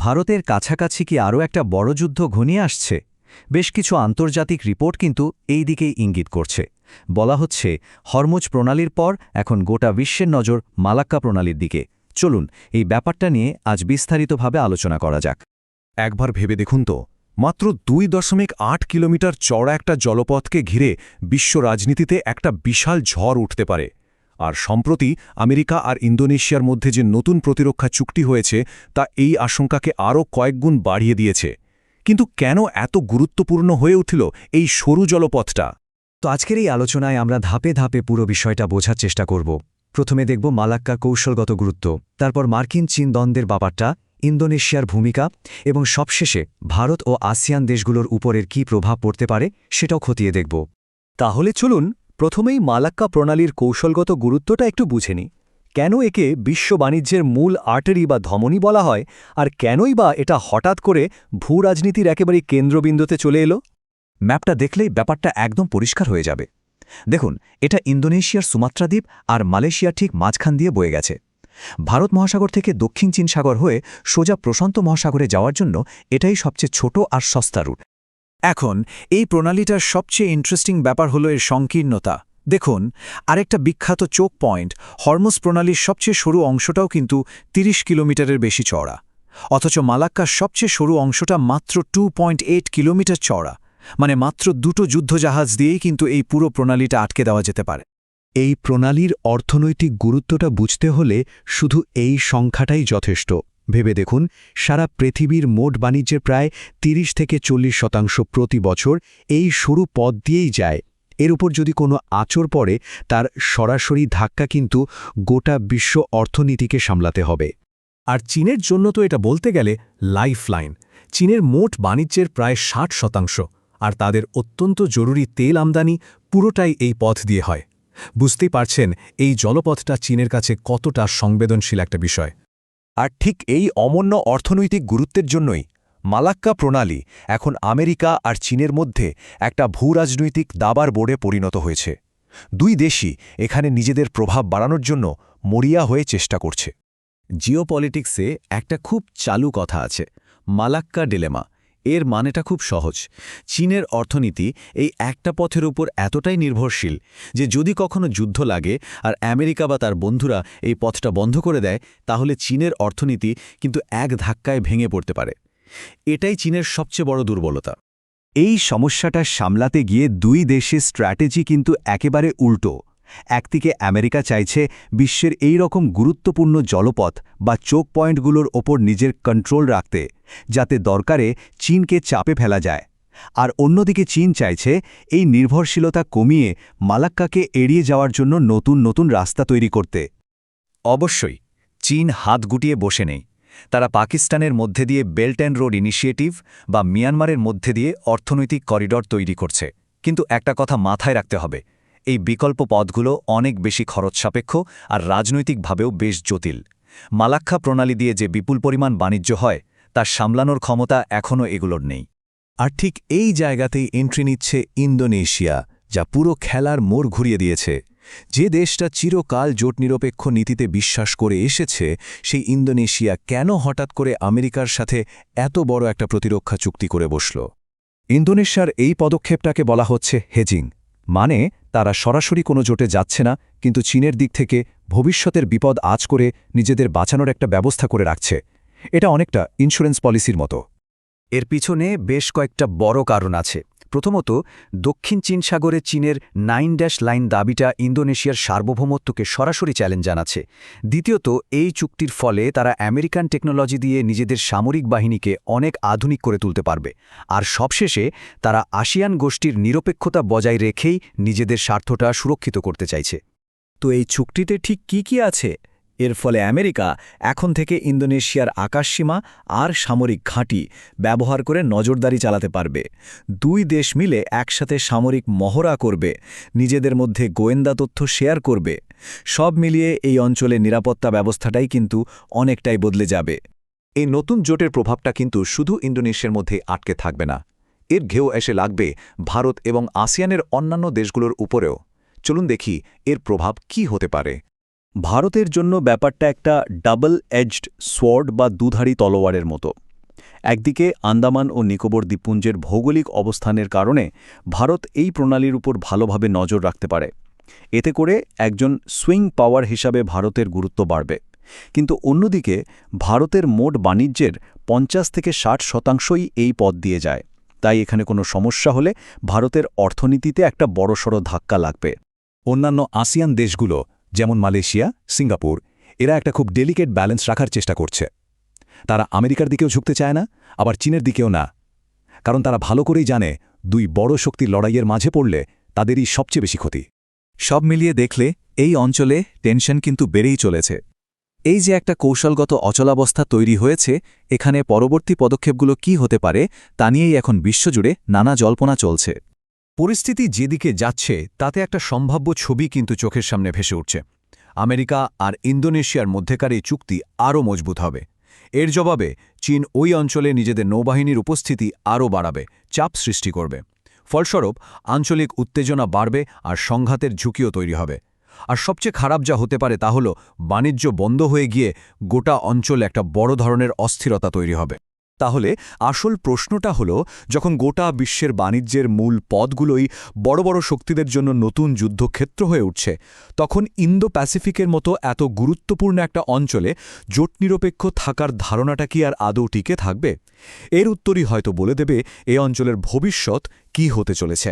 ভারতের কাছাকাছি কি আরও একটা বড় যুদ্ধ ঘনিয়ে আসছে? বেশ কিছু আন্তর্জাতিক রিপোর্ট কিন্তু এই দিকেই ইঙ্গিত করছে। বলা হচ্ছে হরমুজ প্রণালীর পর এখন গোটা বিশ্বের নজর মালাক্কা প্রণালীর দিকে। চলুন এই ব্যাপারটা নিয়ে আজ বিস্তারিতভাবে আলোচনা করা যাক। একবার ভেবে দেখুন তো, মাত্র 2.8 কিলোমিটার চওড়া একটা জলপথকে ঘিরে বিশ্ব রাজনীতিতে একটা বিশাল ঝড় উঠতে পারে। আর সম্প্রতি আমেরিকা আর ইন্দোনেশিয়ার মধ্যে যে নতুন প্রতিরক্ষা চুক্তি হয়েছে তা এই আশঙ্কাকে আরও কয়েকগুণ বাড়িয়ে দিয়েছে। কিন্তু কেন এত গুরুত্বপূর্ণ হয়ে উঠল এই সরু জলপথটা? তো আজকের এই আলোচনায় আমরা ধাপে ধাপে পুরো বিষয়টা বোঝার চেষ্টা করব। প্রথমে দেখব মালাক্কা কৌশলগত গুরুত্ব, তারপর মার্কিন চীন দ্বন্দ্বের ব্যাপারটা, ইন্দোনেশিয়ার ভূমিকা এবং সবশেষে ভারত ও আসিয়ান দেশগুলোর উপরের কী প্রভাব পড়তে পারে সেটাও খতিয়ে দেখব। তাহলে চলুন প্রথমেই মালাক্কা প্রণালীর কৌশলগত গুরুত্বটা একটু বুঝে নিই। কেন একে বিশ্ব বাণিজ্যের মূল আর্টারি বা ধমনী বলা হয়, আর কেনই বা এটা হঠাৎ করে ভূ রাজনীতির একেবারেই কেন্দ্রবিন্দুতে চলে এলো? ম্যাপটা দেখলেই ব্যাপারটা একদম পরিষ্কার হয়ে যাবে। দেখুন, এটা ইন্দোনেশিয়ার সুমাত্রা দ্বীপ আর মালয়েশিয়ার ঠিক মাঝখান দিয়ে বয়ে গেছে। ভারত মহাসাগর থেকে দক্ষিণ চীন সাগর হয়ে সোজা প্রশান্ত মহাসাগরে যাওয়ার জন্য এটাই সবচেয়ে ছোট আর সস্তা রুট। এখন এই প্রণালীটার সবচেয়ে ইন্টারেস্টিং ব্যাপার হলো এর সংকীর্ণতা। দেখুন, আরেকটা বিখ্যাত চোক পয়েন্ট, হরমুজ প্রণালীর সবচেয়ে সরু অংশটাও কিন্তু 30 কিলোমিটারের বেশি চওড়া। অথচ মালাক্কার সবচেয়ে সরু অংশটা মাত্র 2.8 কিলোমিটার চওড়া। মানে মাত্র দুটো যুদ্ধজাহাজ দিয়েই কিন্তু এই পুরো প্রণালীটা আটকে দেওয়া যেতে পারে। এই প্রণালীর অর্থনৈতিক গুরুত্বটা বুঝতে হলে শুধু এই সংখ্যাটাই যথেষ্ট। ভেবে দেখুন, সারা পৃথিবীর মোট বাণিজ্যের প্রায় 30 থেকে 40% প্রতি বছর এই সরু পথ দিয়েই যায়। এর উপর যদি কোনো আঁচড় পড়ে, তার সরাসরি ধাক্কা কিন্তু গোটা বিশ্ব অর্থনীতিকে সামলাতে হবে। আর চীনের জন্য তো এটা বলতে গেলে লাইফলাইন। চীনের মোট বাণিজ্যের প্রায় 60%, আর তাদের অত্যন্ত জরুরি তেল আমদানি পুরোটাই এই পথ দিয়ে হয়। বুঝতেই পারছেন এই জলপথটা চীনের কাছে কতটা সংবেদনশীল একটা বিষয়। আর ঠিক এই অমূল্য অর্থনৈতিক গুরুত্বের জন্যই মালাক্কা প্রণালী এখন আমেরিকা আর চীনের মধ্যে একটা ভূরাজনৈতিক দাবার বোর্ডে পরিণত হয়েছে। দুই দেশই এখানে নিজেদের প্রভাব বাড়ানোর জন্য মরিয়া হয়ে চেষ্টা করছে। জিওপলিটিক্সে একটা খুব চালু কথা আছে, মালাক্কা ডিলেমা। এর মানেটা খুব সহজ। চীনের অর্থনীতি এই একটা পথের উপর এতটাই নির্ভরশীল যে যদি কখনো যুদ্ধ লাগে আর আমেরিকা বা তার বন্ধুরা এই পথটা বন্ধ করে দেয়, তাহলে চীনের অর্থনীতি কিন্তু এক ধাক্কায় ভেঙে পড়তে পারে। এটাই চীনের সবচেয়ে বড় দুর্বলতা। এই সমস্যাটা সামলাতে গিয়ে দুই দেশের স্ট্র্যাটেজি কিন্তু একেবারে উল্টো। একদিকে আমেরিকা চাইছে বিশ্বের এই রকম গুরুত্বপূর্ণ জলপথ বা চোক পয়েন্টগুলোর ওপর নিজের কন্ট্রোল রাখতে, যাতে দরকারে চীনকে চাপে ফেলা যায়। আর অন্যদিকে চীন চাইছে এই নির্ভরশীলতা কমিয়ে মালাক্কাকে এড়িয়ে যাওয়ার জন্য নতুন নতুন রাস্তা তৈরি করতে। অবশ্যই চীন হাত গুটিয়ে বসে নেই। তারা পাকিস্তানের মধ্যে দিয়ে বেল্ট অ্যান্ড রোড ইনিশিয়েটিভ বা মিয়ানমারের মধ্যে দিয়ে অর্থনৈতিক করিডর তৈরি করছে। কিন্তু একটা কথা মাথায় রাখতে হবে, এই বিকল্প পথগুলো অনেক বেশি খরচসাপেক্ষ আর রাজনৈতিকভাবেও বেশ জটিল। মালাক্কা প্রণালী দিয়ে যে বিপুল পরিমাণ বাণিজ্য হয়, তার সামলানোর ক্ষমতা এখনও এগুলোর নেই। আর ঠিক এই জায়গাতেই এন্ট্রি নিচ্ছে ইন্দোনেশিয়া, যা পুরো খেলার মোড় ঘুরিয়ে দিয়েছে। যে দেশটা চিরকাল জোটনিরপেক্ষ নীতিতে বিশ্বাস করে এসেছে, সেই ইন্দোনেশিয়া কেন হঠাৎ করে আমেরিকার সাথে এত বড় একটা প্রতিরক্ষা চুক্তি করে বসল? ইন্দোনেশিয়ার এই পদক্ষেপটাকে বলা হচ্ছে হেজিং। মানে তারা সরাসরি কোনো জোটে যাচ্ছে না, কিন্তু চীনের দিক থেকে ভবিষ্যতের বিপদ আঁচ করে নিজেদের বাঁচানোর একটা ব্যবস্থা করে রাখছে। এটা অনেকটা ইন্স্যুরেন্স পলিসির মতো। এর পিছনে বেশ কয়েকটা বড় কারণ আছে। প্রথমত, দক্ষিণ চীন সাগরে চীনের 9 লাইন দাবিটা ইন্দোনেশিয়ার সার্বভৌমত্বকে সরাসরি চ্যালেঞ্জ জানাচ্ছে। দ্বিতীয়ত, এই চুক্তির ফলে তারা আমেরিকান টেকনোলজি দিয়ে নিজেদের সামরিক বাহিনীকে অনেক আধুনিক করে তুলতে পারবে। আর সবশেষে তারা আসিয়ান গোষ্ঠীর নিরপেক্ষতা বজায় রেখেই নিজেদের স্বার্থটা সুরক্ষিত করতে চাইছে। তো এই চুক্তিতে ঠিক কি আছে? এর ফলে আমেরিকা এখন থেকে ইন্দোনেশিয়ার আকাশসীমা আর সামরিক ঘাঁটি ব্যবহার করে নজরদারি চালাতে পারবে। দুই দেশ মিলে একসাথে সামরিক মহড়া করবে, নিজেদের মধ্যে গোয়েন্দা তথ্য শেয়ার করবে। সব মিলিয়ে এই অঞ্চলে নিরাপত্তা ব্যবস্থাটাই কিন্তু অনেকটাই বদলে যাবে। এই নতুন জোটের প্রভাবটা কিন্তু শুধু ইন্দোনেশিয়ার মধ্যে আটকে থাকবে না, এর ঘেউ এসে লাগবে ভারত এবং আসিয়ানের অন্যান্য দেশগুলোর উপরেও। চলুন দেখি এর প্রভাব কি হতে পারে। ভারতের জন্য ব্যাপারটা একটা ডাবল এজড সোয়ার্ড বা দুধারী তলোয়ারের মতো। একদিকে আন্দামান ও নিকোবর দ্বীপপুঞ্জের ভৌগোলিক অবস্থানের কারণে ভারত এই প্রণালীর উপর ভালোভাবে নজর রাখতে পারে। এতে করে একজন সুইং পাওয়ার হিসাবে ভারতের গুরুত্ব বাড়বে। কিন্তু অন্যদিকে ভারতের মোট বাণিজ্যের ৫০ থেকে ৬০% এই পথ দিয়ে যায়। তাই এখানে কোনো সমস্যা হলে ভারতের অর্থনীতিতে একটা বড়সড় ধাক্কা লাগবে। অন্যান্য আসিয়ান দেশগুলো যেমন মালয়েশিয়া, সিঙ্গাপুর এরা একটা খুব ডেলিকেট ব্যালেন্স রাখার চেষ্টা করছে। তারা আমেরিকার দিকেও ঝুঁকতে চায় না, আবার চীনের দিকেও না, কারণ তারা ভালো করেই জানে দুই বড় শক্তির লড়াইয়ের মাঝে পড়লে তাদেরই সবচেয়ে বেশি ক্ষতি। সব মিলিয়ে দেখলে এই অঞ্চলে টেনশন কিন্তু বেড়েই চলেছে। এই যে একটা কৌশলগত অচলাবস্থা তৈরি হয়েছে, এখানে পরবর্তী পদক্ষেপগুলো কি হতে পারে তা নিয়েই এখন বিশ্বজুড়ে নানা জল্পনা চলছে। পরিস্থিতি যেদিকে যাচ্ছে তাতে একটা সম্ভাব্য ছবি কিন্তু চোখের সামনে ভেসে উঠছে। আমেরিকা আর ইন্দোনেশিয়ার মধ্যেকার এই চুক্তি আরও মজবুত হবে। এর জবাবে চীন ওই অঞ্চলে নিজেদের নৌবাহিনীর উপস্থিতি আরও বাড়াবে, চাপ সৃষ্টি করবে। ফলস্বরূপ আঞ্চলিক উত্তেজনা বাড়বে আর সংঘাতের ঝুঁকিও তৈরি হবে। আর সবচেয়ে খারাপ যা হতে পারে তা হল বাণিজ্য বন্ধ হয়ে গিয়ে গোটা অঞ্চলে একটা বড় ধরনের অস্থিরতা তৈরি হবে। তাহলে আসল প্রশ্নটা হলো, যখন গোটা বিশ্বের বাণিজ্যের মূল পথগুলোই বড় বড় শক্তিদের জন্য নতুন যুদ্ধক্ষেত্র হয়ে উঠছে, তখন ইন্দো প্যাসিফিকের মতো এত গুরুত্বপূর্ণ একটা অঞ্চলে জোটনিরপেক্ষ থাকার ধারণাটা কি আর আদৌ টিকে থাকবে? এর উত্তরই হয়তো বলে দেবে এ অঞ্চলের ভবিষ্যৎ কী হতে চলেছে।